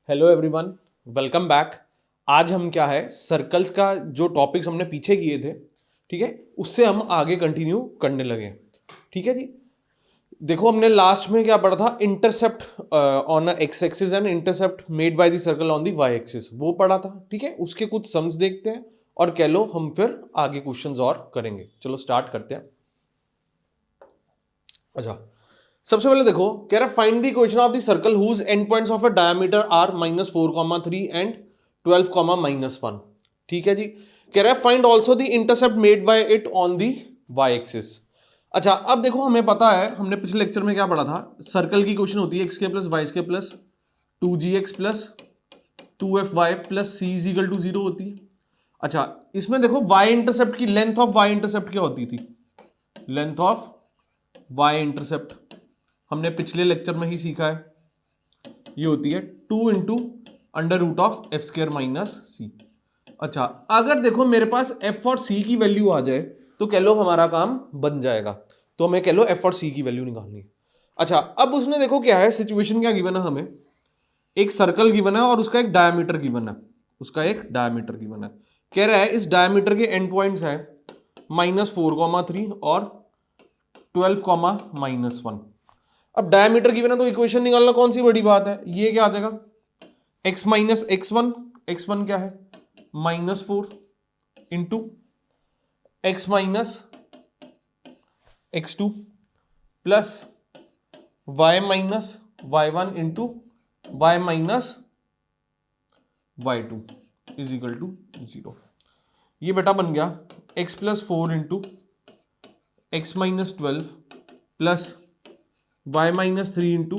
Hello everyone, welcome back. आज हम क्या है सर्कल्स का जो टॉपिक्स हमने पीछे किए थे, ठीक है, उससे हम आगे कंटिन्यू करने लगे। ठीक है जी। देखो हमने लास्ट में क्या पढ़ा था, intercept on x axis and intercept made by the circle on the y axis, वो पढ़ा था। ठीक है, उसके कुछ सम्स देखते हैं और कह लो हम फिर आगे क्वेश्चंस और करेंगे। चलो स्टार्ट करते हैं। अच्छा, सबसे पहले देखो कह रहा है find the equation of the circle whose end points of a diameter are -4,3 and 12,-1। ठीक है जी। कह रहा है find also the intercept made by it on the y axis. अच्छा, अब देखो हमें पता है, हमने पिछले लेक्चर में क्या पढ़ा था, सर्कल की इक्वेशन होती है एक्स के प्लस वाई के plus 2gx plus 2fy plus c is equal to 0 होती है। अच्छा, इसमें देखो वाई इंटरसेप्ट की लेंथ ऑफ वाई इंटरसेप्ट क्या होती थी, लेंथ ऑफ वाई इंटरसेप्ट हमने पिछले लेक्चर में ही सीखा है, ये होती है 2 × √(f²-c). अच्छा, अगर देखो मेरे पास f और c की वैल्यू आ जाए तो कह लो हमारा काम बन जाएगा। तो हमें कह लो f और c की वैल्यू निकालनी है। अच्छा, अब उसने देखो क्या है, सिचुएशन क्या गिवन है हमें, एक सर्कल गिवन है और उसका एक डायमीटर गिवन है, उसका एक डायमीटर गिवन है। कह रहा है इस डायमीटर के एंड पॉइंट्स है -4,3 और 12,-1। अब डायमीटर गिवन है तो इक्वेशन निकालना कौन सी बड़ी बात है, ये क्या आ जाएगा x माइनस x1, x1 क्या है -4 into x minus x2 plus y minus y1 into y minus y2 is equal to 0। ये बेटा बन गया x plus 4 into x minus 12 plus y minus 3 into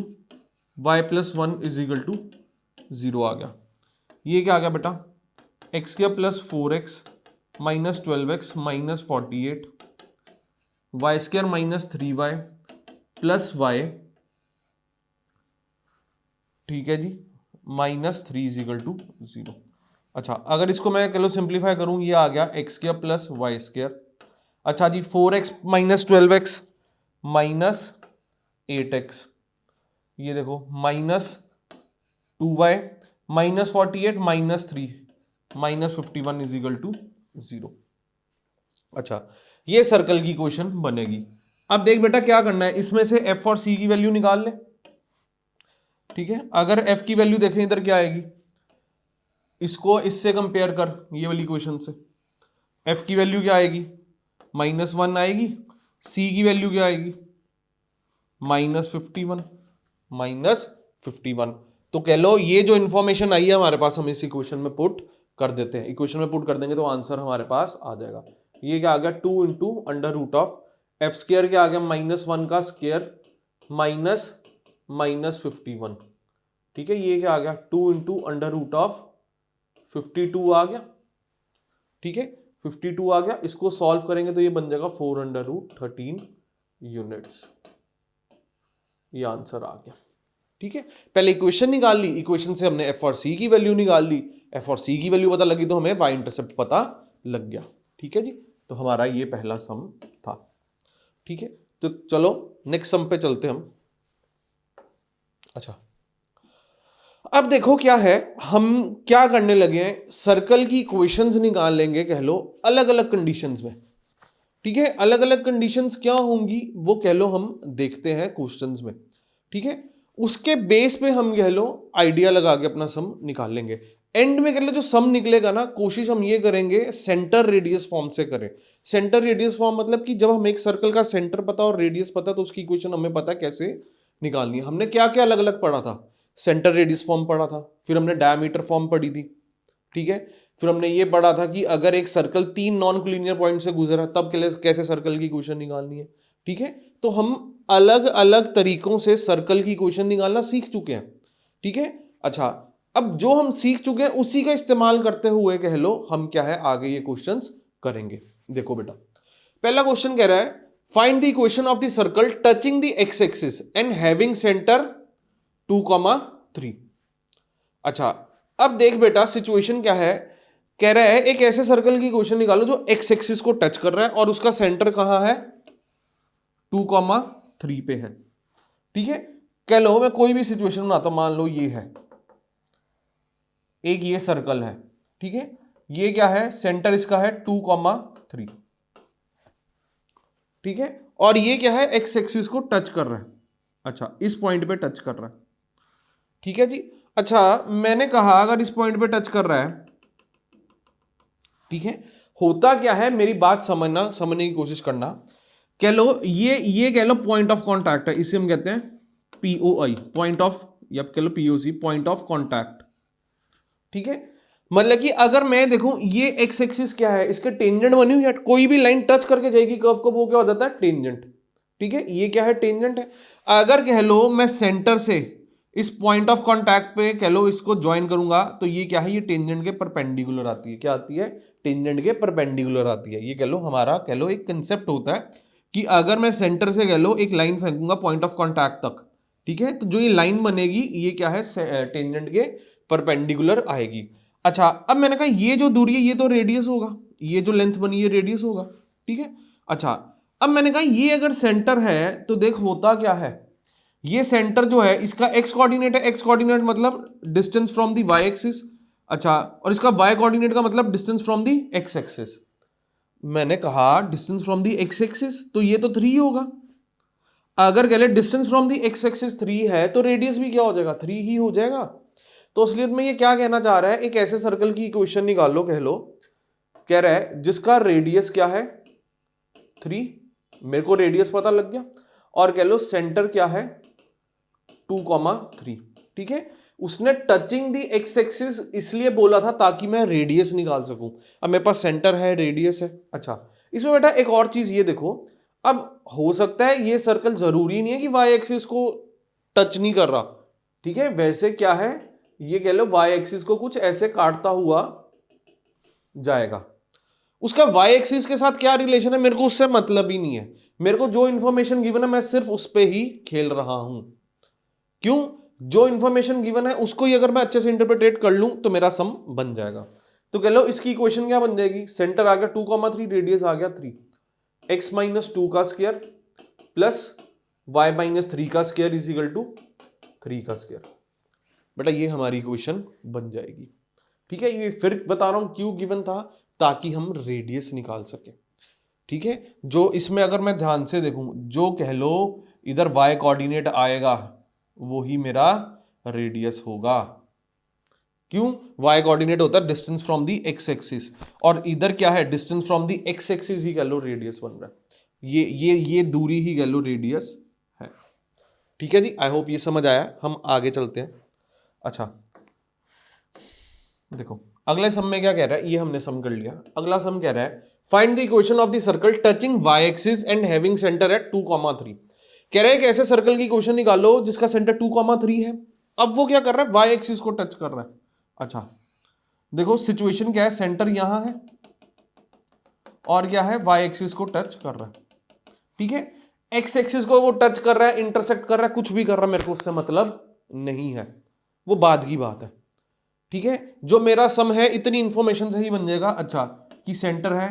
y plus 1 is equal to 0 आ गया। ये क्या आ गया बेटा, एक्स के plus 4x minus 12x minus 48 y square minus 3y plus y, ठीक है जी, माइनस 3 इज इक्वल टू 0। अच्छा, अगर इसको मैं कह लो सिंप्लीफाई करूं, ये आ गया x square plus y square. अच्छा जी, 4x minus 12x minus 8x, ये देखो -2y minus 48 minus 3 minus 51 is equal to 0। अच्छा, ये सर्कल की इक्वेशन बनेगी। अब देख बेटा क्या करना है, इसमें से f और c की वैल्यू निकाल ले। ठीक है, अगर f की वैल्यू देखें इधर क्या आएगी, इसको इससे कंपेयर कर, ये वाली इक्वेशन से f की वैल्यू क्या आएगी -1 आएगी, c की वैल्यू क्या आएगी -51 -51। तो कह लो ये जो इंफॉर्मेशन आई है हमारे पास, हम इस इक्वेशन में पुट कर देते हैं। इक्वेशन में पुट कर देंगे तो आंसर हमारे पास आ जाएगा। ये क्या आ गया 2 × √(f²) क्या आ गया -1 का स्क्वायर माइनस -51। ठीक है, ये क्या आ गया 2 × √52 आ गया। ठीक है, 52 आ गया। इसको सॉल्व करेंगे तो ये बन जाएगा 4√13 यूनिट्स। ये आंसर आ गया। ठीक है, पहले इक्वेशन निकाल ली, इक्वेशन से हमने एफ और सी की वैल्यू निकाल ली, एफ और सी की वैल्यू पता लगी तो हमें वाई इंटरसेप्ट पता लग गया। ठीक है जी, तो हमारा ये पहला सम था। ठीक है, तो चलो नेक्स्ट सम पे चलते हम। अच्छा, अब देखो क्या है, हम क्या करने लगे हैं, सर्कल की इक्वेशंस निकाल लेंगे कह लो अलग अलग कंडीशंस में। ठीक है, अलग अलग कंडीशंस क्या होंगी वो कह लो हम देखते हैं क्वेश्चंस में। ठीक है, उसके बेस पे हम कह लो आइडिया लगा के अपना सम निकाल लेंगे। एंड में कह लो जो सम निकलेगा ना, कोशिश हम ये करेंगे सेंटर रेडियस फॉर्म से करें। सेंटर रेडियस फॉर्म मतलब कि जब हमें एक सर्कल का सेंटर पता और रेडियस पता तो उसकी इक्वेशन हमें पता कैसे निकालनी है। हमने क्या क्या अलग अलग पढ़ा था, सेंटर रेडियस फॉर्म पढ़ा था, फिर हमने डायमीटर फॉर्म पढ़ी थी। ठीक है, फिर हमने ये पढ़ा था कि अगर एक सर्कल 3 नॉन कोलिनियर पॉइंट से गुजरा तब कैसे सर्कल की इक्वेशन निकालनी है। ठीक है, तो हम अलग अलग तरीकों से सर्कल की इक्वेशन निकालना सीख चुके हैं। ठीक है, अच्छा, अब जो हम सीख चुके हैं उसी का इस्तेमाल करते हुए कह लो हम क्या है आगे ये क्वेश्चंस करेंगे। देखो बेटा, पहला क्वेश्चन कह रहा है find the equation of the circle touching the x axis and having centre 2,3। अच्छा, अब देख बेटा सिचुएशन क्या है, कह रहा है एक ऐसे सर्कल की इक्वेशन निकालो जो एक्स एक्सिस को टच कर रहा है और उसका सेंटर कहां है 2,3 पे है। ठीक है, कह लो मैं कोई भी सिचुएशन बनाता हूं, मान लो ये है, एक ये सर्कल है, ठीक है, ये क्या है, सेंटर इसका है 2,3, ठीक है, और ये क्या है, एक्स एक्सिस को टच कर रहा है, अच्छा इस पॉइंट पे टच कर रहा है, ठीक है जी। अच्छा मैंने कहा अगर इस पॉइंट पे टच कर रहा है, ठीक है, होता क्या है, मेरी बात समझने की कोशिश करना, कह लो ये कह लो पॉइंट ऑफ कॉन्टैक्ट है, इसे हम कहते हैं पीओआई, पॉइंट ऑफ, या कह लो पीओसी, पॉइंट ऑफ कॉन्टैक्ट, ठीक है। मतलब कि अगर मैं देखूं ये एक्स एक्सिस क्या है, इसके टेंजेंट बनी हुई है, कोई भी लाइन टच करके जाएगी कर्व को, वो क्या हो जाता है, टेंजेंट, ठीक है, ये क्या है, टेंजेंट है। अगर कह लो मैं सेंटर से इस पॉइंट ऑफ कॉन्टैक्ट पे कह लो इसको ज्वाइन करूंगा, तो ये क्या है, ये टेंजेंट के परपेंडिकुलर आती है, क्या आती है, टेंजेंट के परपेंडिकुलर आती है। ये कह लो हमारा कह लो एक कंसेप्ट होता है कि अगर मैं सेंटर से कह लो एक लाइन फेंकूंगा पॉइंट ऑफ कॉन्टैक्ट तक, ठीक है, तो जो ये लाइन बनेगी ये क्या है, टेंजेंट के परपेंडिकुलर आएगी। अच्छा अब मैंने कहा ये जो दूरी है ये तो रेडियस होगा, ये जो लेंथ बनी है रेडियस होगा, ठीक है। अच्छा अब मैंने कहा ये अगर सेंटर है तो देख होता क्या है, ये सेंटर जो है इसका एक्स कोऑर्डिनेट है, एक्स कोऑर्डिनेट मतलब distance from the y axis, अच्छा, और इसका वाई कोऑर्डिनेट का मतलब distance from the x axis. मैंने कहा distance from the x axis तो ये तो 3 होगा, अगर कह ले distance from the x axis 3 है तो रेडियस भी क्या हो जाएगा, 3 ही हो जाएगा। तो असलियत में ये क्या कहना चाह रहा है, एक ऐसे सर्कल की इक्वेशन निकाल लो, कह लो कह रहा है जिसका रेडियस क्या है 3, मेरे को रेडियस पता लग गया, और कह लो सेंटर क्या है 2,3, ठीक है। उसने टचिंग दी एक्स एक्सिस इसलिए बोला था ताकि मैं रेडियस निकाल सकूं। अब मेरे पास सेंटर है, रेडियस है। अच्छा इसमें बेटा एक और चीज ये देखो, अब हो सकता है ये सर्कल जरूरी नहीं है कि वाई एक्सिस को टच नहीं कर रहा, ठीक है, वैसे क्या है ये कह लो वाई एक्सिस को कुछ ऐसे काटता हुआ जाएगा, उसका वाई एक्सिस के साथ क्या रिलेशन है मेरे को उससे मतलब ही नहीं है, मेरे को जो इंफॉर्मेशन गिवन है मैं सिर्फ उस पे ही खेल रहा हूं। क्यों, जो इंफॉर्मेशन गिवन है उसको ही अगर मैं अच्छे से इंटरप्रिटेट कर लूं तो मेरा सम बन जाएगा। तो कह लो इसकी इक्वेशन क्या बन जाएगी, सेंटर आ गया 2,3, रेडियस आ गया 3, x माइनस 2 का स्क्वायर प्लस y माइनस 3 का स्क्वायर इज इक्वल टू 3 का स्क्वायर। बेटा ये हमारी इक्वेशन बन जाएगी, ठीक है। ये फिर बता रहा हूं क्यों गिवन था, ताकि हम रेडियस निकाल सके, ठीक है। जो इसमें अगर मैं ध्यान से देखूं, जो कह लो इधर y कोऑर्डिनेट आएगा वो ही मेरा रेडियस होगा। क्यों, y कोऑर्डिनेट होता है distance from the x axis, और इधर क्या है, distance from the x axis ही कह लो रेडियस बन रहा है, ये दूरी ही कह लो रेडियस है, ठीक है जी। आई होप ये समझ आया, हम आगे चलते हैं। अच्छा देखो अगले सम में क्या कह रहा है, ये हमने सम कर लिया। अगला सम कह रहा है find the equation of the circle touching y axis and having centre at 2,3। कह रहा है कि ऐसे सर्कल की इक्वेशन निकालो जिसका सेंटर 2,3 है। अब वो क्या कर रहा है, y एक्सिस को टच कर रहा है। अच्छा देखो सिचुएशन क्या है, सेंटर यहां है और क्या है, y एक्सिस को टच कर रहा है, ठीक है। x एक्सिस को वो टच कर रहा है, इंटरसेक्ट कर रहा है, कुछ भी कर रहा है, मेरे को उससे मतलब नहीं है, वो बाद की बात है, ठीक है। जो मेरा सम है इतनी इंफॉर्मेशन से ही बन जाएगा। अच्छा कि सेंटर है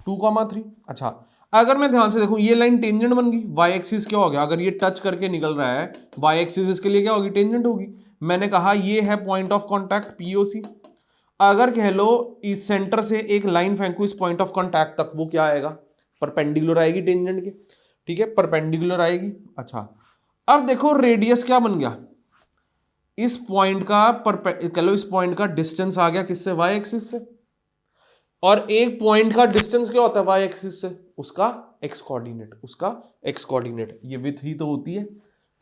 2,3। अच्छा अगर मैं ध्यान से देखूं ये लाइन टेंजेंट बन गई, y एक्सिस क्या हो गया, अगर ये टच करके निकल रहा है y एक्सिस इसके लिए क्या होगी, टेंजेंट होगी। मैंने कहा ये है पॉइंट ऑफ कॉन्टैक्ट POC। अगर कह लो इस सेंटर से एक लाइन फेंकू इस पॉइंट ऑफ कॉन्टैक्ट तक, वो क्या आएगा, परपेंडिकुलर आएगी टेंजेंट के, ठीक है, परपेंडिकुलर आएगी। अच्छा अब देखो रेडियस क्या बन गया, इस पॉइंट का कह लो इस पॉइंट का डिस्टेंस आ गया किससे, y एक्सिस से, और एक पॉइंट का डिस्टेंस क्या होता है y एक्सिस से, उसका x कोऑर्डिनेट, उसका x कोऑर्डिनेट, ये विड्थ ही तो होती है,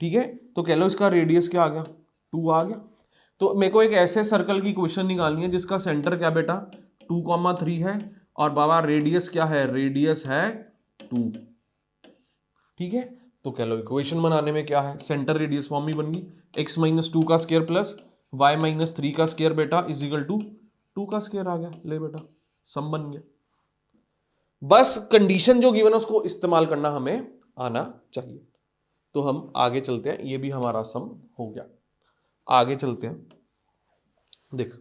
ठीक है। तो कह लो इसका रेडियस क्या आ गया, 2 आ गया। तो मेरे को एक ऐसे सर्कल की इक्वेशन निकालनी है जिसका सेंटर क्या बेटा 2,3 है, और बाबा रेडियस क्या है, रेडियस है 2, ठीक है। तो कह लो इक्वेशन बनाने में क्या है, सेंटर रेडियस फॉर्म ही बन गई, x माइनस 2 का स्क्वायर प्लस y माइनस 3 का स्क्वायर बेटा इज इक्वल टू 2 का स्क्वायर आ गया। ले बेटा सम बन गया। बस कंडीशन जो गिवन है उसको इस्तेमाल करना हमें आना चाहिए। तो हम आगे चलते हैं, ये भी हमारा सम हो गया। आगे चलते हैं, देख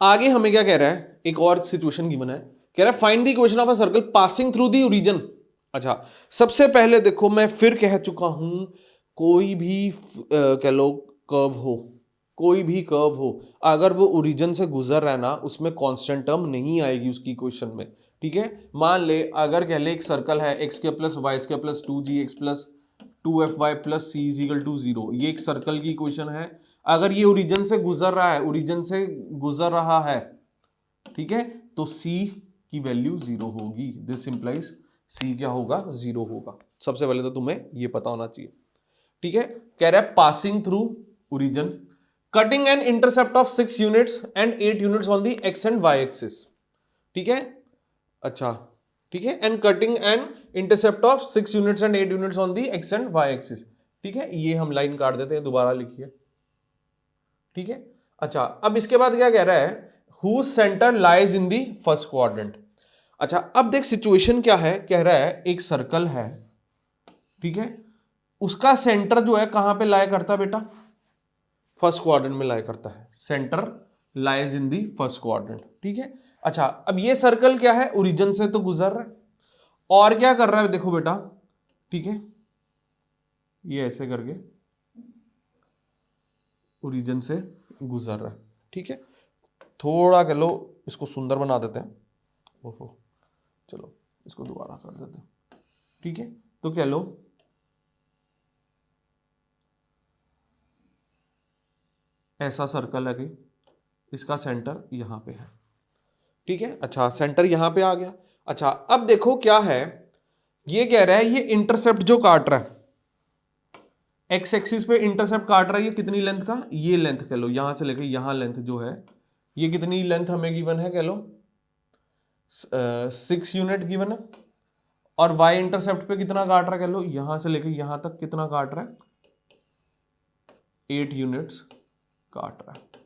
आगे हमें क्या कह रहा है, एक और सिचुएशन गिवन है, कह रहा है find the equation of a circle passing through the origin. अच्छा सबसे पहले देखो मैं फिर कह चुका हूं, कोई भी कह लो कर्व हो, कोई भी कर्व हो, अगर वो ओरिजिन से गुजर रहा है ना, उसमें कांस्टेंट टर्म नहीं आएगी उसकी इक्वेशन में। ठीक है, मान ले अगर कह ले एक सर्कल है एक्स के plus y square plus 2gx plus 2fy plus c is equal to 0, ये एक सर्कल की इक्वेशन है। अगर ये ओरिजिन से गुजर रहा है, ओरिजिन से गुजर रहा है, ठीक है, तो c की वैल्यू 0 होगी। दिस इंप्लाइज c क्या होगा, 0 होगा। सबसे पहले तो तुम्हें ये पता होना चाहिए। ठीक है, कह रहा है passing through origin, cutting an intercept of 6 units and 8 units on the x and y axis. ठीक है, अच्छा, ठीक है, and cutting an intercept of 6 units and 8 units on the x and y axis. ठीक है, ये हम लाइन काट देते हैं, दोबारा लिखिए। ठीक है, अच्छा, अब इसके बाद क्या कह रहा है, whose center lies in the first quadrant। अच्छा, अब देख सिचुएशन क्या है, कह रहा है एक सर्कल है, ठीक है, उसका सेंटर जो है कहां पे लाया करता है बेटा, फर्स्ट क्वाड्रेंट में लाया करता है। Centre lies in the first quadrant. ठीक है, अच्छा, अब ये सर्कल क्या है, ओरिजिन से तो गुजर रहा है, और क्या कर रहा है देखो बेटा, ठीक है, ये ऐसे करके ओरिजिन से गुजर रहा है। ठीक है, थोड़ा कह लो इसको सुंदर बना देते हैं, ओहो, चलो इसको दोबारा कर देते हैं। ठीक है, तो कह लो ऐसा सर्कल है कि इसका सेंटर यहां पे है। ठीक है, अच्छा, सेंटर यहां पे आ गया। अच्छा, अब देखो क्या है, ये कह रहा है ये इंटरसेप्ट जो काट रहा है, एक्स एक्सिस पे इंटरसेप्ट काट रहा है, ये कितनी लेंथ का, ये लेंथ कह लो, यहां से लेकर यहां लेंथ जो है, ये कितनी लेंथ हमें गिवन है, कह लो 6 यूनिट गिवन है। और वाई इंटरसेप्ट पे कितना काट रहा है, कह लो यहां से लेकर यहां तक कितना काट रहा है, 8 यूनिट्स काट रहा है,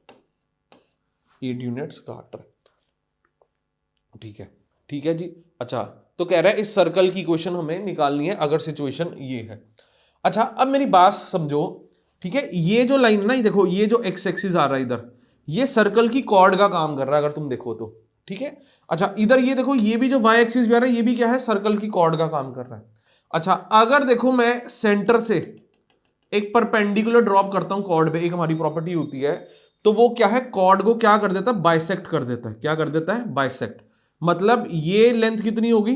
8 यूनिट्स काट रहा है। ठीक है, ठीक है जी। अच्छा, तो कह रहा है इस सर्कल की इक्वेशन हमें निकालनी है अगर सिचुएशन ये है। अच्छा, अब मेरी बात समझो, ठीक है, ये जो लाइन ना, ये देखो, ये जो एक्स एक्सिस आ रहा है इधर, ये सर्कल की कॉर्ड का काम कर रहा है अगर तुम देखो तो। ठीक है, अच्छा, इधर ये देखो, ये भी जो वाई एक्सिस भी आ रहा है, ये भी क्या है, सर्कल की कॉर्ड का काम कर रहा है। अच्छा, अगर देखो मैं सेंटर से एक परपेंडिकुलर ड्रॉप करता हूं कॉर्ड पे, एक हमारी प्रॉपर्टी होती है, तो वो क्या है, कॉर्ड को क्या कर देता है, बाइसेक्ट कर देता है। क्या कर देता है, बाइसेक्ट। मतलब ये लेंथ कितनी होगी,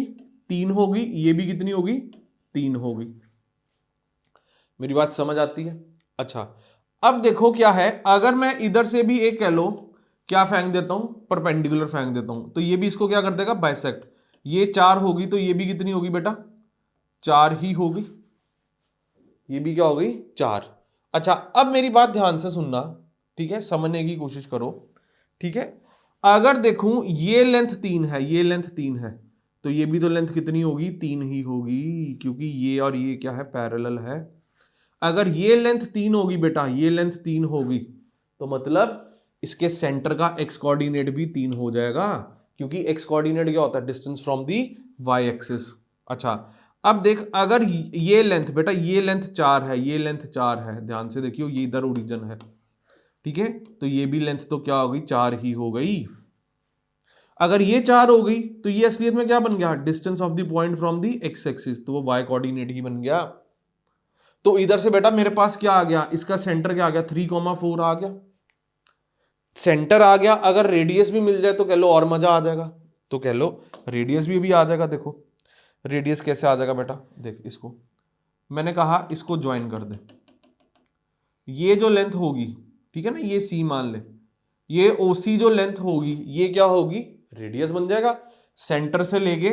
3 होगी, ये भी कितनी होगी, 3 होगी। मेरी बात समझ आती है। अच्छा, अब देखो क्या है, अगर मैं इधर से भी एक कह लो क्या फेंक देता हूं, परपेंडिकुलर फेंक देता हूं, तो ये भी इसको क्या कर देगा, बाइसेक्ट। ये 4 होगी तो ये भी कितनी होगी बेटा, 4 ही होगी, ये भी क्या होगी, 4। अच्छा, अब मेरी बात ध्यान से सुनना, ठीक है, समझने की कोशिश करो। ठीक है, अगर देखूं ये लेंथ 3 है, ये लेंथ 3 है, तो ये भी तो लेंथ कितनी होगी, 3 ही होगी, क्योंकि ये और ये क्या है, पैरेलल है। अगर ये लेंथ 3 होगी बेटा, ये लेंथ 3 होगी, तो मतलब इसके सेंटर का एक्स कोऑर्डिनेट भी 3 हो जाएगा, क्योंकि एक्स कोऑर्डिनेट क्या होता है, distance from the y axis. अच्छा, अब देख, अगर ये लेंथ बेटा, ये लेंथ 4 है, ये लेंथ 4 है, ध्यान से देखियो, ये इधर ओरिजिन है, ठीक है, तो ये भी लेंथ तो क्या हो गई, 4 ही हो गई। अगर ये 4 हो गई तो ये असलियत में क्या बन गया, distance of the point from the x axis, तो वो वाई कोऑर्डिनेट ही बन गया। तो इधर से बेटा मेरे पास क्या आ गया, इसका सेंटर क्या आ गया, 3,4 आ गया, सेंटर आ गया। अगर रेडियस भी मिल जाए तो कह लो और मजा आ जाएगा, तो कह लो रेडियस भी आ जाएगा। देखो रेडियस कैसे आ जाएगा बेटा, देख, इसको मैंने कहा इसको ज्वाइन कर दे, ये जो लेंथ होगी, ठीक है ना, ये सी मान ले, ये ओसी जो लेंथ होगी, ये क्या होगी, रेडियस बन जाएगा। सेंटर से लेके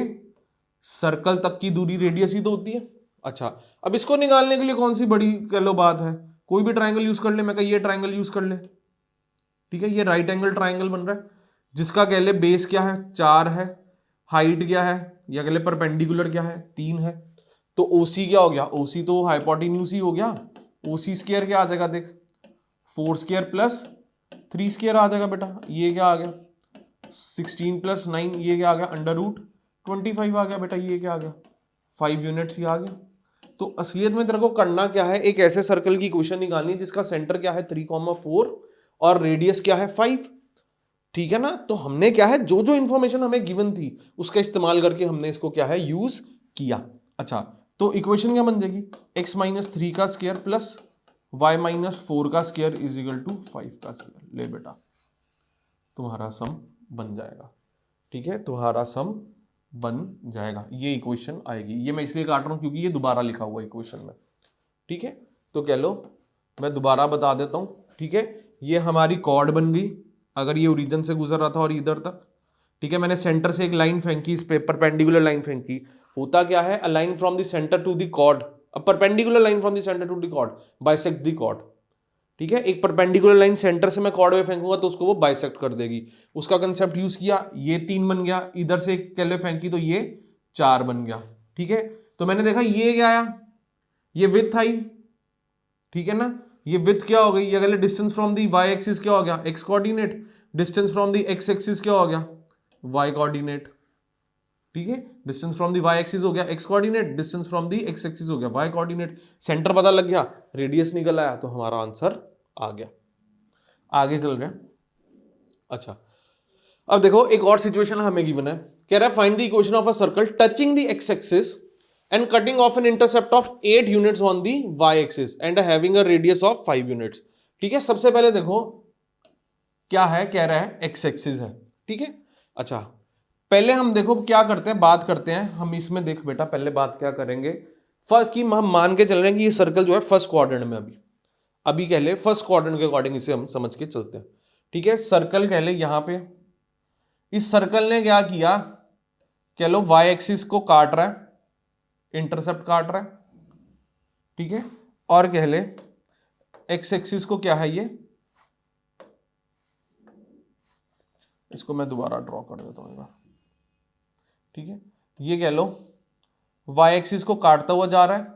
सर्कल तक की दूरी रेडियस ही तो होती है। अच्छा, अब इसको निकालने के लिए कौन सी बड़ी कह लो बात है, कोई भी ट्रायंगल यूज कर ले। मैं कहा ये ट्रायंगल यूज कर ले, ठीक है, ये राइट एंगल ट्रायंगल बन रहा है, जिसका कह ले बेस क्या है, 4 है, हाइट क्या है, या कह ले परपेंडिकुलर क्या है, 3 है। तो ओसी क्या हो गया, ओसी तो हाइपोटेन्यूज ही हो गया। ओसी स्क्वायर क्या आ जाएगा, देख, 4 स्क्वायर प्लस 3 स्क्वायर आ जाएगा बेटा। ये क्या आ गया, 16 प्लस 9, ये क्या आ गया, √25 आ गया बेटा। ये क्या आ गया, 5 यूनिट्स ही आ गया। तो असलियत में तेरे को करना क्या है, एक ऐसे सर्कल की इक्वेशन निकालनी है जिसका सेंटर क्या है 3,4 और रेडियस क्या है 5। ठीक है ना, तो हमने क्या है, जो जो इंफॉर्मेशन हमें गिवन थी उसका इस्तेमाल करके हमने इसको क्या है, यूज किया। अच्छा, तो इक्वेशन क्या बन जाएगी, x - 3 का स्क्वायर प्लस y माइनस 4 का स्क्वायर इज इक्वल टू 5 का स्क्वायर। ले बेटा तुम्हारा सम बन जाएगा, ठीक है, तुम्हारा सम बन जाएगा, ये इक्वेशन आएगी। ये मैं इसलिए काट रहा हूं क्योंकि ये दोबारा लिखा हुआ इक्वेशन में, ठीक है। तो कह लो मैं दोबारा बता देता हूं, ठीक है। ये हमारी कॉर्ड बन गई, अगर ये ओरिजिन से गुजर रहा था और इधर तक, ठीक है, मैंने सेंटर से एक लाइन फेंकी, इस पे परपेंडिकुलर लाइन फेंकी। होता क्या है, a line from the centre to the chord, a perpendicular line from the centre to the chord bisect the chord, ठीक है। एक परपेंडिकुलर लाइन सेंटर से मैं कॉर्ड में फेंकूंगा तो उसको वो बाइसेक्ट कर देगी, उसका कंसेप्ट यूज किया। ये 3 बन गया, इधर से एक कैले फेंकी तो ये 4 बन गया, ठीक है। तो मैंने देखा ये क्या आया, ये विड्थ आई, ठीक है ना। ये विड्थ क्या हो गई, ये अगले distance from the y axis क्या हो गया, x coordinate. Distance from the x axis क्या हो गया, वाई कोऑर्डिनेट, ठीक है। Distance from the y axis हो गया x coordinate, distance from the x axis हो गया वाई कोऑर्डिनेट। सेंटर पता लग गया, रेडियस निकल आया, तो हमारा आंसर आ गया। आगे चल रहे हैं। अच्छा, अब देखो एक और सिचुएशन हमें गिवन है, कह रहा है find the equation of a circle touching the x axis and cutting off an intercept of 8 units on the y-axis and having a radius of 5 units, ठीक है। सबसे पहले देखो क्या है, कह रहा है x एक्सिस है, ठीक है। अच्छा, पहले हम देखो क्या करते हैं, बात करते हैं हम इसमें। देख बेटा पहले बात क्या करेंगे, कि हम मान के चल रहे हैं कि ये सर्कल जो है फर्स्ट क्वाड्रेंट में, अभी कह ले फर्स्ट क्वाड्रेंट के अकॉर्डिंग इसे हम समझ के चलते हैं, ठीक है। सर्कल कह ले यहां पे, इस सर्कल ने क्या किया, कह लो y एक्सिस को काट रहा है, इंटरसेप्ट काट रहा है, ठीक है। और कह ले एक्स एक्सिस को क्या है, ये इसको मैं दोबारा ड्रॉ कर देता हूं, ठीक है। ये कह लो वाई एक्सिस को काटता हुआ जा रहा है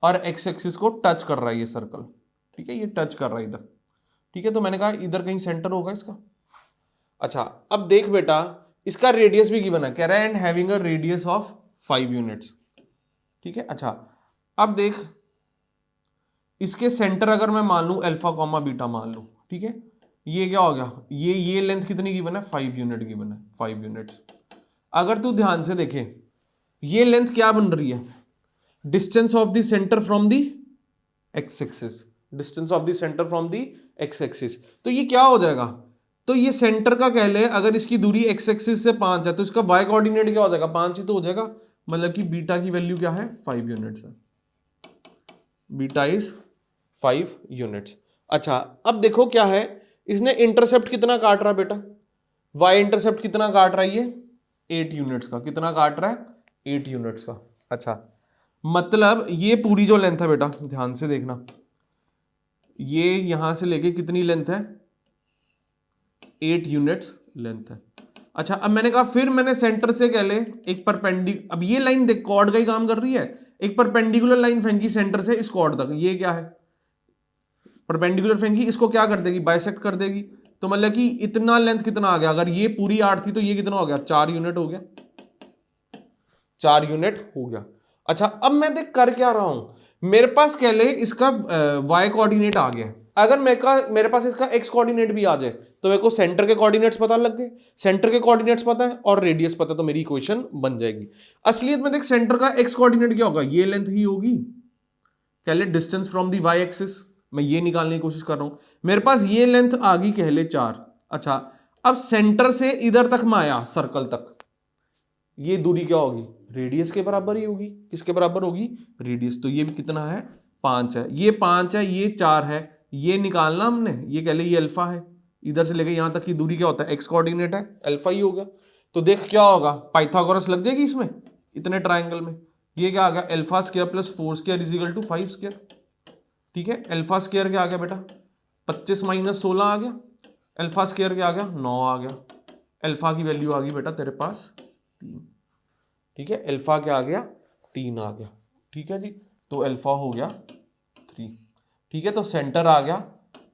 और एक्स एक्सिस को टच कर रहा है ये सर्कल, ठीक है। ये टच कर रहा है इधर, ठीक है। तो मैंने कहा इधर कहीं सेंटर होगा इसका। अच्छा, अब देख बेटा इसका रेडियस भी गिवन है, कह रहा है and having a radius of 5 units, ठीक है। अच्छा, अब देख इसके सेंटर अगर मैं मान लूं अल्फा कॉमा बीटा मान लूं, ठीक है। ये क्या हो गया, ये लेंथ कितनी गिवन है, 5 यूनिट गिवन है, 5 यूनिट्स। अगर तू ध्यान से देखे ये लेंथ क्या बन रही है, distance of the centre from the x axis, distance of the centre from the x axis. तो ये क्या हो जाएगा, तो ये सेंटर का कह ले अगर इसकी दूरी एक्स एक्सिस से 5 है तो इसका वाई कोऑर्डिनेट क्या हो जाएगा, 5 ही तो हो जाएगा। मतलब कि बीटा की वैल्यू क्या है, 5 यूनिट्स है, बीटा इज 5 यूनिट्स। अच्छा, अब देखो क्या है, इसने इंटरसेप्ट कितना काट रहा है बेटा, वाई इंटरसेप्ट कितना काट रहा है, ये 8 यूनिट्स का, कितना काट रहा है, 8 यूनिट्स का। अच्छा, मतलब ये पूरी जो लेंथ है बेटा ध्यान से देखना, ये यहां से लेके कितनी लेंथ है, 8 यूनिट्स लेंथ है। अच्छा, अब मैंने कहा फिर मैंने सेंटर से कह ले एक परपेंडिकुलर, अब ये लाइन देख कॉर्ड का ही काम कर रही है, एक परपेंडिकुलर लाइन फेंकी सेंटर से इस कॉर्ड तक, ये क्या है, परपेंडिकुलर फेंकी, इसको क्या कर देगी, बाइसेक्ट कर देगी। तो मतलब कि इतना लेंथ कितना आ गया, अगर ये पूरी 8 थी तो ये कितना हो गया, 4 यूनिट हो गया, 4 यूनिट हो गया। अच्छा, अब मैं देख कर क्या रहा हूं, मेरे पास कह ले इसका वाई कोऑर्डिनेट आ गया, अगर मेरे पास इसका एक्स कोऑर्डिनेट भी आ जाए तो मेरे को सेंटर के कोऑर्डिनेट्स पता लग गए, सेंटर के कोऑर्डिनेट्स पता है और रेडियस पता है, तो मेरी इक्वेशन बन जाएगी। असलियत में देख सेंटर का एक्स कोऑर्डिनेट क्या होगा, ये लेंथ ही होगी, कह ले distance from the y axis, मैं ये निकालने की कोशिश कर रहा हूं, मेरे पास ये लेंथ आ गई कह ले 4। अच्छा, अब सेंटर से इधर तक मैं आया सर्कल तक, ये दूरी क्या होगी, रेडियस के बराबर ही होगी, किसके बराबर होगी, रेडियस। तो ये भी कितना है, 5 है, ये 5 है, ये 4 है, ये निकालना हमने, ये कह ले ये अल्फा है, इधर से लेके यहां तक की दूरी क्या होता है, एक्स कोऑर्डिनेट है, अल्फा ही होगा। तो देख क्या होगा, पाइथागोरस लग जाएगी इसमें, इतने ट्राइंगल में। ये क्या आ गया, alpha square plus 4 square is equal to 5 square, ठीक है। अल्फा स्क्वायर क्या आ गया बेटा, 25 माइनस 16 आ गया, अल्फा स्क्वायर क्या आ गया, 9 आ गया। अल्फा की वैल्यू आ गई बेटा तेरे पास 3, ठीक है। अल्फा क्या आ गया, 3 आ गया, ठीक है जी। तो अल्फा हो गया 3, ठीक है। तो सेंटर आ गया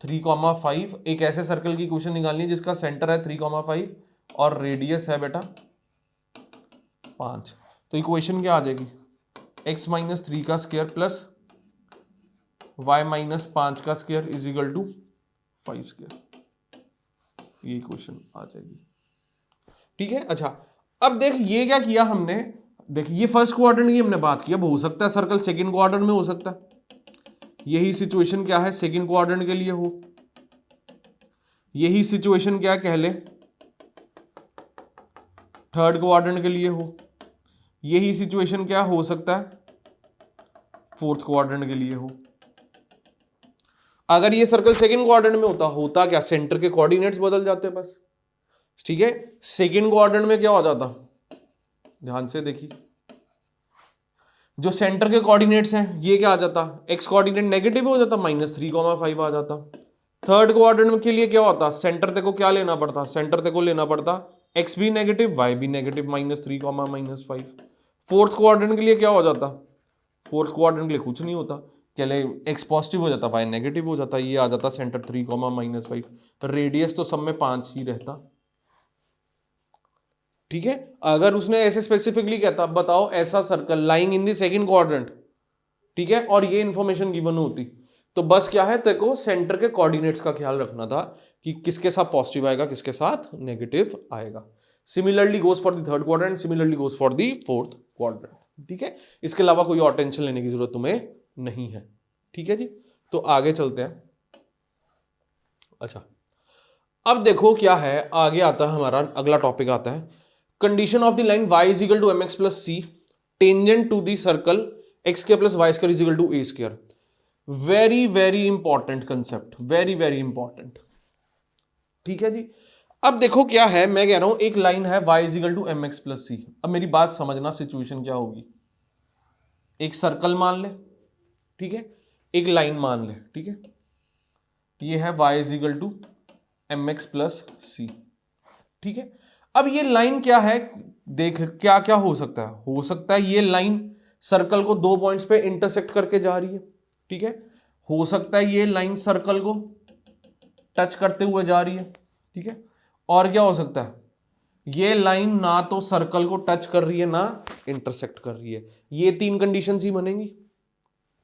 3,5। एक ऐसे सर्कल की इक्वेशन निकालनी है जिसका सेंटर है 3,5 और रेडियस है बेटा 5। तो इक्वेशन क्या आ जाएगी, x माइनस 3 का स्क्वायर प्लस y माइनस 5 का square is equal to 5 square, ये इक्वेशन आ जाएगी, ठीक है। अच्छा, अब देख ये क्या किया हमने, देख ये फर्स्ट क्वाड्रेंट की हमने बात की, अब हो सकता है सर्कल सेकंड क्वाड्रेंट में हो सकता है, यही सिचुएशन क्या है सेकंड क्वाड्रेंट के लिए हो, यही सिचुएशन क्या कह ले थर्ड क्वाड्रेंट के लिए हो, यही सिचुएशन क्या हो सकता है फोर्थ क्वाड्रेंट के लिए हो। अगर ये सर्कल सेकंड क्वाड्रेंट में होता क्या, सेंटर के कोऑर्डिनेट्स बदल जाते बस, ठीक है। सेकंड क्वाड्रेंट में क्या हो जाता, ध्यान से देखिए, जो सेंटर के कोऑर्डिनेट्स हैं ये क्या आ जाता, एक्स कोऑर्डिनेट नेगेटिव हो जाता, -3,5 आ जाता। थर्ड क्वाड्रेंट के लिए क्या होता, सेंटर तेरे को क्या लेना पड़ता, सेंटर तेरे को लेना पड़ता एक्स भी नेगेटिव वाई भी नेगेटिव, -3,-5। फोर्थ क्वाड्रेंट के लिए क्या हो जाता, फोर्थ क्वाड्रेंट के लिए कुछ नहीं होता, क्या ले एक्स पॉजिटिव हो जाता वाई नेगेटिव हो जाता, ये आ जाता सेंटर 3,-5। रेडियस तो सब में 5 ही रहता, ठीक है। अगर उसने ऐसे स्पेसिफिकली कहता बताओ ऐसा circle lying in the second quadrant, ठीक है, और ये इंफॉर्मेशन गिवन होती, तो बस क्या है तेरे को सेंटर के कोऑर्डिनेट्स का ख्याल रखना था कि किसके साथ पॉजिटिव आएगा किसके साथ नेगेटिव आएगा। Similarly goes for the third quadrant, similarly goes for the fourth quadrant, ठीक है। इसके अलावा कोई और टेंशन लेने की जरूरत तुम्हें नहीं है, ठीक है जी। तो आगे चलते हैं। अच्छा, अब देखो क्या है, आगे आता है हमारा अगला टॉपिक आता है condition of the line y is equal to mx plus c tangent to the circle x square plus y square is equal to a square. Very very important concept, very very important, ठीक है जी। अब देखो क्या है, मैं कह रहा हूं एक लाइन है y is equal to mx plus c। अब मेरी बात समझना, सिचुएशन क्या होगी, एक सर्कल मान ले, ठीक है, एक लाइन मान ले, ठीक है, ये है y is equal to mx plus c, ठीक है। अब ये लाइन क्या है, देख क्या क्या हो सकता है ये लाइन सर्कल को 2 पॉइंट्स पे इंटरसेक्ट करके जा रही है, ठीक है। हो सकता है ये लाइन सर्कल को टच करते हुए जा रही है, ठीक है। और क्या हो सकता है, ये लाइन ना तो सर्कल को टच कर रही है ना इंटरसेक्ट कर रही है। ये 3 कंडीशंस ही बनेंगी,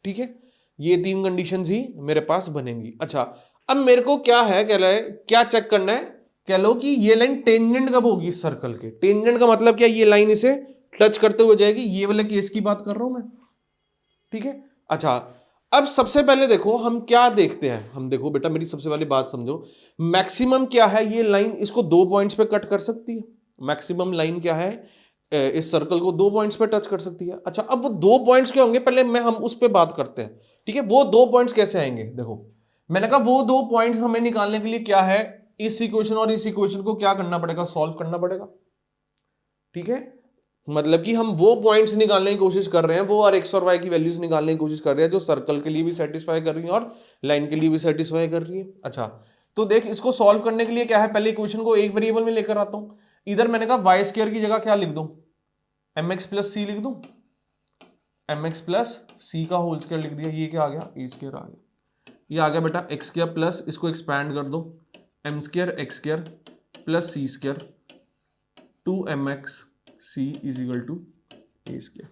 ठीक है, ये 3 कंडीशंस ही मेरे पास बनेंगी। अच्छा, अब मेरे को क्या है, क्या चेक करना है, कह लो कि ये लाइन टेंजेंट कब होगी इस सर्कल के। टेंजेंट का मतलब क्या, ये लाइन इसे टच करते हुए जाएगी, ये वाले केस की बात कर रहा हूं मैं, ठीक है। अच्छा, अब सबसे पहले देखो हम क्या देखते हैं, हम देखो बेटा मेरी सबसे पहली बात समझो, मैक्सिमम क्या है, ये लाइन इसको 2 पॉइंट्स पे कट कर सकती है। मैक्सिमम लाइन क्या है, इस सर्कल को 2 पॉइंट्स पे टच कर सकती है। अच्छा, अब वो 2 पॉइंट्स क्या होंगे, पहले हम उस पर बात करते हैं, ठीक है। वो 2 पॉइंट्स कैसे आएंगे, देखो मैंने कहा वो 2 पॉइंट्स हमें निकालने के लिए क्या है, इस इक्वेशन और इस इक्वेशन को क्या करना पड़ेगा, सॉल्व करना पड़ेगा, ठीक है। मतलब कि हम वो पॉइंट्स निकालने की कोशिश कर रहे हैं, वो और एक्स और वाई की वैल्यूज निकालने की कोशिश कर रहे हैं जो सर्कल के लिए भी सेटिस्फाई कर रही है और लाइन के लिए भी सेटिस्फाई कर रही है। अच्छा, तो देख इसको सॉल्व करने के लिए क्या है, पहले इक्वेशन को एक वेरिएबल में लेकर आता हूं। इधर मैंने कहा वाई स्क्वायर की जगह क्या लिख दूं, mx प्लस सी लिख दूं, mx प्लस सी का होल स्क्वायर लिख दिया, ये क्या आ गया, ए स्क्वायर आ गया। ये आ गया बेटा एक्स स्क्वायर प्लस, इसको एक्सपैंड कर दो, m square x square plus c square 2mx c is equal to a square,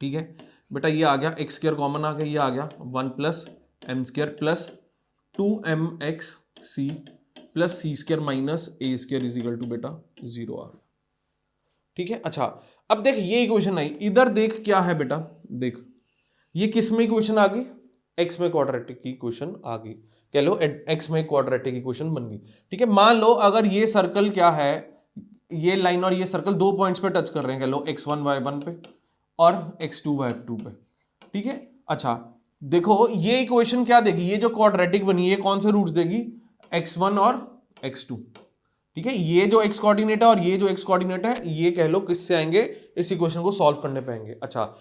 ठीक है बेटा। ये आ गया एक्स स्क्वायर कॉमन आ गया, ये आ गया 1 plus m square plus 2mx c plus c square minus a square is equal to बेटा 0 आ गया, ठीक है। अच्छा, अब देख ये इक्वेशन आई, इधर देख क्या है बेटा, देख ये किस में इक्वेशन आ गई, एक्स में क्वाड्रेटिक की इक्वेशन आ गई, कह लो एक्स में क्वाड्रेटिक इक्वेशन बन गई, ठीक है। मान लो अगर ये सर्कल क्या है, ये लाइन और ये सर्कल 2 पॉइंट्स पे टच कर रहे हैं, कह लो x1 y1 पे और x2 y2 पे, ठीक है। अच्छा देखो ये इक्वेशन क्या देगी, ये जो क्वाड्रेटिक बनी है कौन से रूट्स देगी, x1 और x2, ठीक है। ये जो x कोऑर्डिनेट है और ये जो x कोऑर्डिनेट है, ये कह लो किससे आएंगे, इस इक्वेशन को सॉल्व करने पे आएंगे। अच्छा,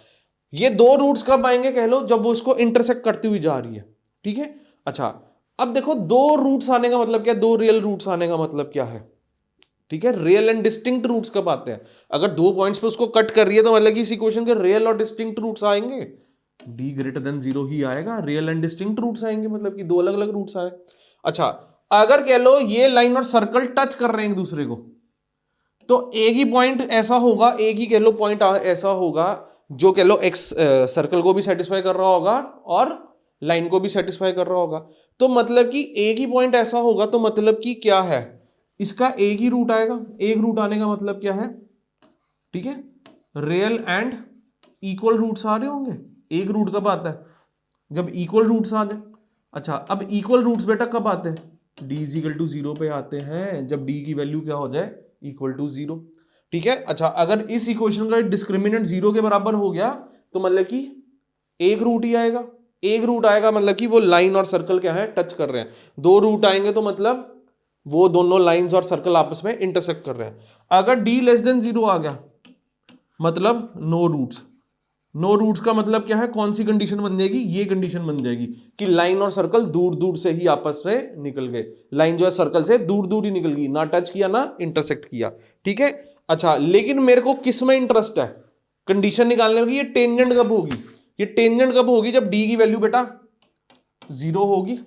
ये 2 रूट्स कब आएंगे, कह लो जब वो इसको इंटरसेक्ट करती हुई जा रही है, ठीक है। अच्छा, अब देखो 2 रूट्स आने का मतलब क्या, 2 रियल रूट्स आने का मतलब क्या है, ठीक है। रियल एंड डिस्टिंक्ट रूट्स कब आते हैं, अगर 2 पॉइंट्स पे उसको कट कर रही है तो मतलब कि इस इक्वेशन के रियल और डिस्टिंक्ट रूट्स आएंगे, d ग्रेटर देन 0 ही आएगा, रियल एंड डिस्टिंक्ट रूट्स आएंगे, मतलब कि 2 अलग अलग रूट्स आए। अच्छा, अगर कह लो ये लाइन और सर्कल टच कर रहे हैं एक दूसरे को, तो एक ही पॉइंट ऐसा होगा, एक ही कह लो पॉइंट ऐसा होगा जो कह लो एक्स सर्कल को भी सेटिस्फाई कर रहा होगा और लाइन को भी सेटिस्फाई कर रहा होगा। तो मतलब कि एक ही पॉइंट ऐसा होगा, तो मतलब कि क्या है, इसका एक ही रूट आएगा। एक रूट आने का मतलब क्या है, ठीक है, रियल एंड इक्वल रूट्स आ रहे होंगे। एक रूट कब आता है, जब इक्वल रूट्स आ जाए। अच्छा, अब इक्वल रूट्स बेटा कब आते हैं? d इज इक्वल टू 0 पे आते हैं, जब d की वैल्यू क्या हो जाए? Equal to 0। ठीक है। अच्छा, अगर इस इक्वेशन का डिस्क्रिमिनेंट 0 के बराबर हो गया तो मतलब कि एक रूट ही आएगा। एक रूट आएगा मतलब कि वो लाइन और सर्कल क्या है? टच कर रहे हैं। दो रूट आएंगे तो मतलब वो दोनों लाइंस और सर्कल आपस में इंटरसेक्ट कर रहे हैं। अगर d लेस देन 0 आ गया मतलब नो रूट्स। नो रूट्स का मतलब क्या है? कौन सी कंडीशन बन जाएगी? ये कंडीशन बन जाएगी कि लाइन और सर्कल दूर दूर से ही आपस में निकल गए। लाइन जो है सर्कल से दूर दूर ही निकल गई, ना टच किया ना इंटरसेक्ट किया। ठीक है। अच्छा, लेकिन मेरे को किस में इंटरेस्ट है कंडीशन निकालने में? ये टेंजेंट कब होगी? ये टेंजेंट कब होगी? जब डी की वैल्यू बेटा 0 होगी।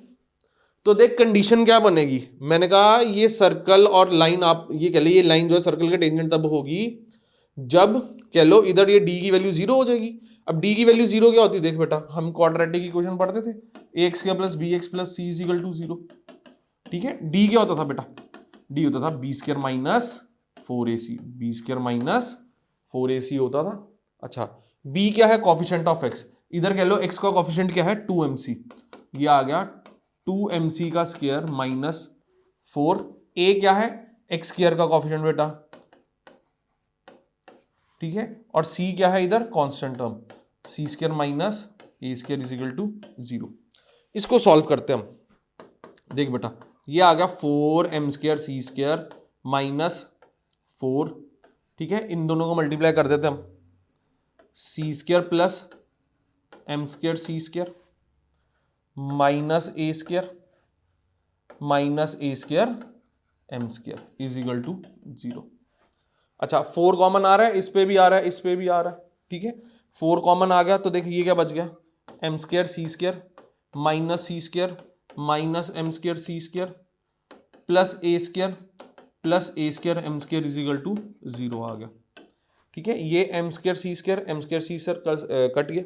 तो देख कंडीशन क्या बनेगी, मैंने कहा ये सर्कल और लाइन, आप ये कह लो ये लाइन जो है सर्कल के टेंजेंट तब होगी जब कह लो इधर ये d की वैल्यू 0 हो जाएगी। अब d की वैल्यू 0 क्या होती है? देख बेटा, हम क्वाड्रेटिक इक्वेशन पढ़ते थे, ax square plus b x plus c is equal to 0। ठीक है। d क्या होता था बेटा? d होता था b square minus 4ac, b square minus 4ac होता था। अच्छा, b क्या है? Coefficient of x। इधर कह लो x का कॉफिशिएंट क्या है? 2mc। ये आ गया 2mc का स्क्वायर माइनस 4। a क्या है? x स्क्वायर का कॉफिशिएंट बेटा। ठीक है। और c क्या है? इधर constant term, c square minus a square is equal to 0। इसको सॉल्व करते हैं हम। देख बेटा, ये आ गया 4m square c square minus 4। ठीक है। इन दोनों को मल्टीप्लाई कर देते हम, c square plus m square c square minus a square m square is equal to 0। अच्छा, 4 कॉमन आ रहा है, इस पे भी आ रहा है, इस पे भी आ रहा है। ठीक है। 4 कॉमन आ गया तो देखिए ये क्या बच गया? M square c square minus c square minus m square c square plus a square m square is equal to 0 आ गया। ठीक है। ये एम स्क्वायर सी स्क्वायर कट गया।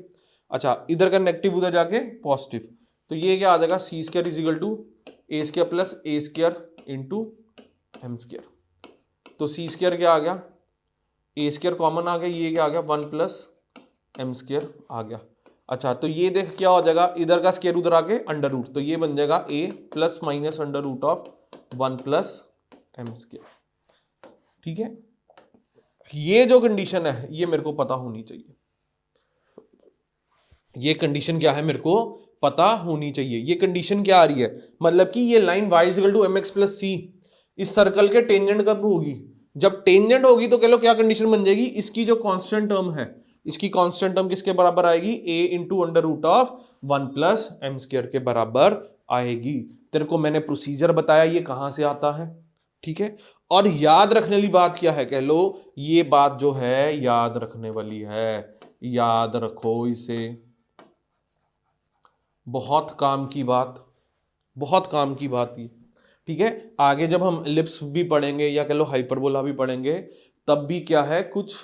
अच्छा, इधर का नेगेटिव उधर जाके पॉजिटिव, तो ये क्या आ जाएगा? C square is equal to a square plus a square into m square. तो सी स्क्वायर क्या आ गया? ए स्क्वायर कॉमन आ गया, ये क्या आ गया? 1 प्लस एम स्क्वायर आ गया। अच्छा, तो ये देख क्या हो जाएगा? इधर का स्क्वायर उधर आके अंडर रूट, तो ये बन जाएगा a plus minus under root of 1 plus m square. ठीक है। ये जो कंडीशन है ये मेरे को पता होनी चाहिए। ये कंडीशन क्या है? मेरे को पता होनी चाहिए। ये कंडीशन क्या आ रही है? मतलब कि ये line y equal to mx plus c इस सर्कल के टेंजेंट कब होगी? जब टेंजेंट होगी तो कह लो क्या कंडीशन बन जाएगी? इसकी जो कांस्टेंट टर्म है, इसकी कांस्टेंट टर्म किसके बराबर आएगी? a into under root of 1 plus m square के बराबर आएगी। तेरे को मैंने प्रोसीजर बताया ये कहां से आता है। ठीक है। और याद रखने वाली बात क्या है? कह लो ये बात जो है याद रखने वाली है, याद रखो इसे, बहुत काम की बात, बहुत काम की बात ये। ठीक है। आगे जब हम एलिप्स भी पढ़ेंगे या कह लो हाइपरबोला भी पढ़ेंगे, तब भी क्या है, कुछ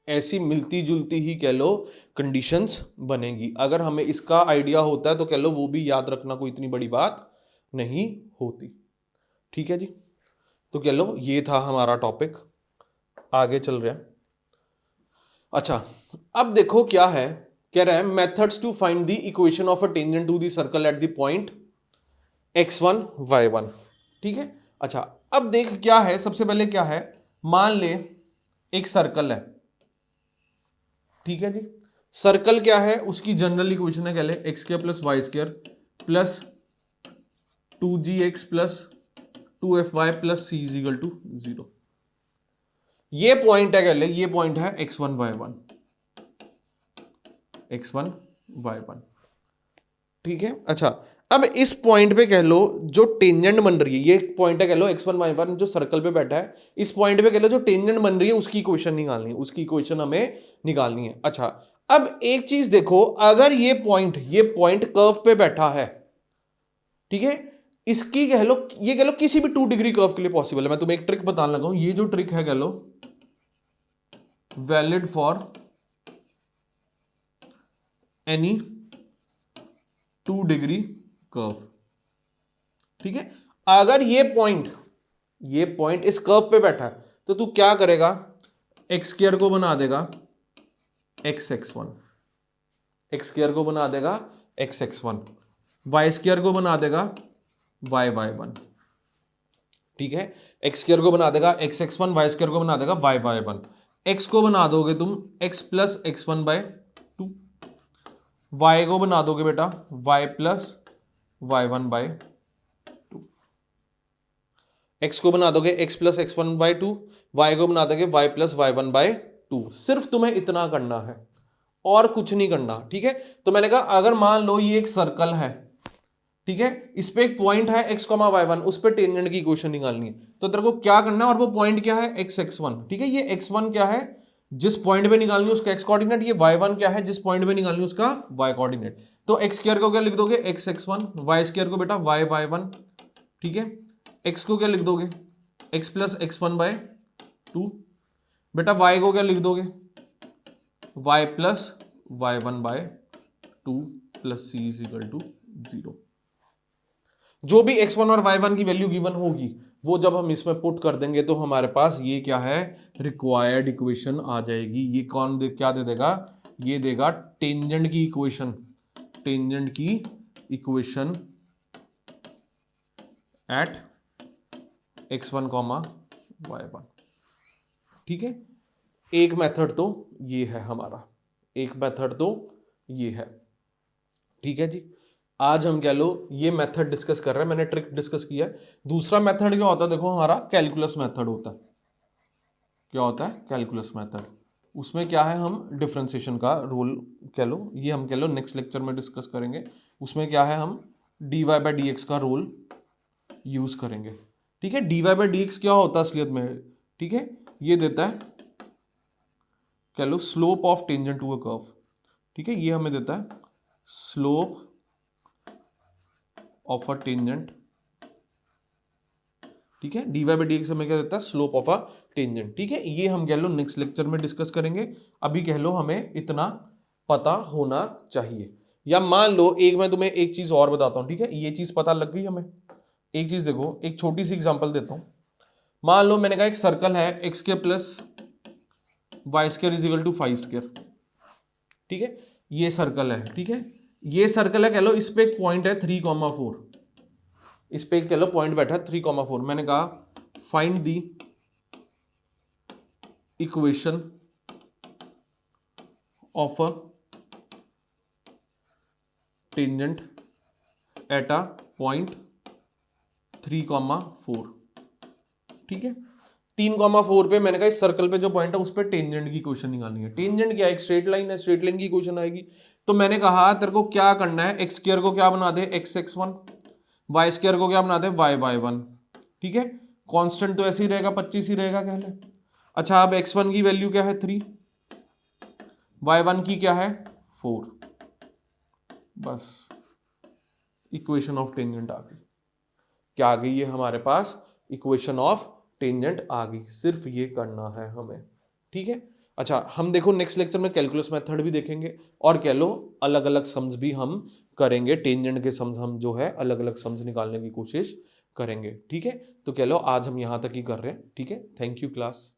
ऐसी मिलती जुलती ही कह लो कंडीशंस बनेगी। अगर हमें इसका आइडिया होता है तो कह लो वो भी याद रखना कोई इतनी बड़ी बात नहीं होती। ठीक है जी। तो कह लो ये था हमारा टॉपिक, आगे चल रहा है। अच्छा, अब देखो क्या है, कह रहा है methods to find the equation of a tangent to the circle at the point x1 y1। ठीक है। अच्छा, अब देख क्या है, सबसे पहले क्या है, मान ले एक सर्कल है। ठीक है जी। सर्कल क्या है, उसकी जनरल इक्वेशन है, कह ले x square plus y square plus 2gx plus 2fy plus c is equal to 0। ये पॉइंट है, कह ले ये पॉइंट है x1 y1, x1 y1। ठीक है। अच्छा, अब इस पॉइंट पे कह लो जो टेंजेंट बन रही है, ये पॉइंट है कह लो x1 y1 जो सर्कल पे बैठा है, इस पॉइंट पे कह लो जो टेंजेंट बन रही है उसकी इक्वेशन निकालनी है, उसकी इक्वेशन हमें निकालनी है। अच्छा, अब एक चीज देखो, अगर ये पॉइंट कर्व पे बैठा है, ठीक है, इसकी कह लो, ये कह लो किसी भी 2 डिग्री कर्व के लिए पॉसिबल है। मैं तुम्हें एक ट्रिक बताने लगा हूं, ये जो ट्रिक है कह लो valid for any 2 degree curve. ठीक है। अगर ये पॉइंट इस कर्व पे बैठा है तो तू क्या करेगा, एक्स स्क्वायर को बना देगा x1, एक्स स्क्वायर को बना देगा x x one, y square को बना देगा वाई वाई वन, ठीक है, एक्स स्क्वायर को बना देगा x x one, y square को बना देगा वाई वाई वन, एक्स को बना दोगे तुम x plus x one by two, y को बना दोगे बेटा y plus y one by two, x को बना दोगे x plus x one by two, y को बना दोगे y plus y one by two. सिर्फ तुम्हें इतना करना है और कुछ नहीं करना, ठीक है। तो मैंने कहा अगर मान लो ये एक सर्कल है, ठीक है, इस पे एक पॉइंट है x, y1, उस पे टेंजेंट की इक्वेशन निकालनी है, तो तेरे को क्या करना है, और वो पॉइंट क्या है x x1, ठीक है, ये x1 क्या है जिस पॉइंट पे निकालनी है उसका x कोऑर्डिनेट, ये y1 क्या है जिस पॉइंट पे निकालनी है उसका y कोऑर्डिनेट। तो x स्क्वायर को क्या लिख दोगे x x1, y स्क्वायर को बेटा y y1, ठीक है, x को क्या लिख दोगे x plus x1 by two, बेटा y को क्या लिख दोगे y plus y1 by two plus c is equal to 0। जो भी x1 और y1 की वैल्यू गिवन होगी वो जब हम इसमें पुट कर देंगे तो हमारे पास ये क्या है, रिक्वायर्ड इक्वेशन आ जाएगी। ये कौन क्या दे देगा, ये देगा टेंजेंट की इक्वेशन, टेंजेंट की इक्वेशन एट x1, y1, ठीक है। एक मेथड तो ये है हमारा, एक मेथड तो ये है, ठीक है जी। आज हम कह लो ये मेथड डिस्कस कर रहे हैं, मैंने ट्रिक डिस्कस किया है। दूसरा मेथड क्या होता है, देखो हमारा कैलकुलस मेथड होता है। क्या होता है कैलकुलस मेथड, उसमें क्या है, हम डिफरेंशिएशन का रूल कह लो, ये हम कह लो नेक्स्ट लेक्चर में डिस्कस करेंगे। उसमें क्या है, हम dy बाई डी एक्स का रूल यूज करेंगे, ठीक है। dy बाई डी एक्स क्या होता है असलियत में, ठीक है, ये देता है कह लो slope of tangent to a curve, ठीक है, ये हमें देता है स्लोप ऑफ अ टेंजेंट, ठीक है, dy बाई डी एक्स हमें क्या देता है स्लोप ऑफ अ टेंजेंट, ठीक है। ये हम कह लो नेक्स्ट लेक्चर में डिस्कस करेंगे। अभी कह लो हमें इतना पता होना चाहिए। या मान लो एक मैं तुम्हें एक चीज और बताता हूं, ठीक है, ये चीज पता लग गई हमें। एक चीज देखो, एक छोटी सी एग्जांपल देता हूं। मान लो मैंने कहा एक सर्कल है x square plus y square is equal to 5 square, ठीक है, ये सर्कल है, ठीक है, ये सर्कल है, कह लो इस पे एक पॉइंट है 3,4, इस पे कह लो पॉइंट बैठा 3,4। मैंने कहा find the equation of a tangent at a point 3,4, ठीक है। 3,4 पे मैंने कहा इस सर्कल पे जो पॉइंट है उस पे टेंजेंट की इक्वेशन निकालनी है। टेंजेंट क्या है, एक स्ट्रेट लाइन है, स्ट्रेट लाइन की इक्वेशन आएगी। तो मैंने कहा तेरे को क्या करना है, एक्स स्क्वायर को क्या बना दे एक्स x1, वाई स्क्वायर को क्या बना दे वाई y1, ठीक है। कांस्टेंट तो ऐसे ही रहेगा 25 ही रहेगा कह ले। अच्छा अब x1 की वैल्यू क्या है 3, y1 की क्या है 4, बस इक्वेशन ऑफ टेंजेंट आ गई। क्या आ गई है हमारे पास, इक्वेशन ऑफ टेंजेंट आ गई। सिर्फ ये करना है हमें, ठीक है। अच्छा हम देखो नेक्स्ट लेक्चर में कैलकुलस मेथड भी देखेंगे और कह लो अलग अलग सम्स भी हम करेंगे। टेंजेंट के सम्स हम जो है अलग अलग सम्स निकालने की कोशिश करेंगे, ठीक है। तो कह लो आज हम यहां तक ही कर रहे हैं, ठीक है। Thank you class.